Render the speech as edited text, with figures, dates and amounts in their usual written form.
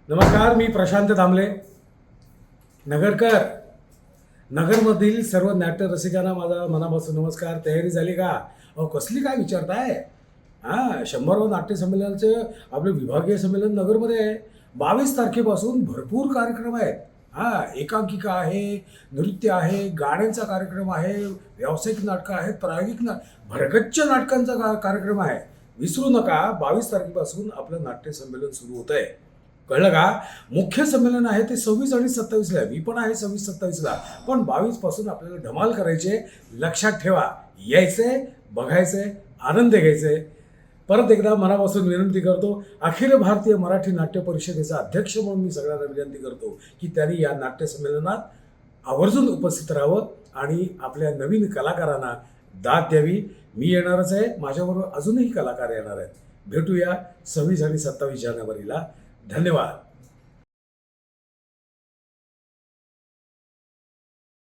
नमस्कार, मी प्रशांत दामले, नगरकर. नगरमधील सर्व नाट्य रसिकांना माझा मनापासून नमस्कार. तयारी झाली का? अहो, कसली काय विचारताय? हां, 100वं नाट्य संमेलनाचं आपलं विभागीय संमेलन नगरमध्ये आहे. 22 तारखेपासून भरपूर कार्यक्रम आहेत. हां, एकांकिका आहे, नृत्य आहे, गाण्यांचा कार्यक्रम आहे, व्यावसायिक नाटकं आहेत, प्रायोगिक भरगच्च नाटकांचा कार्यक्रम आहे. विसरू नका, 22 तारखेपासून आपलं नाट्य संमेलन सुरू होतं आहे. कळलं का? मुख्य संमेलन आहे ते 26 आणि 27ला आहे. मी पण आहे 26-27ला. पण 22 पासून आपल्याला धमाल करायची. लक्षात ठेवा, यायचंय, बघायचंय, आनंद घ्यायचंय. परत एकदा मनापासून विनंती करतो, अखिल भारतीय मराठी नाट्य परिषदेचा अध्यक्ष म्हणून मी सगळ्यांना विनंती करतो की त्यांनी या नाट्य संमेलनात आवर्जून उपस्थित राहावं आणि आपल्या नवीन कलाकारांना दाद द्यावी. मी येणारच आहे, माझ्याबरोबर अजूनही कलाकार येणार आहेत. भेटूया 26 आणि 27 जानेवारीला. धन्यवाद.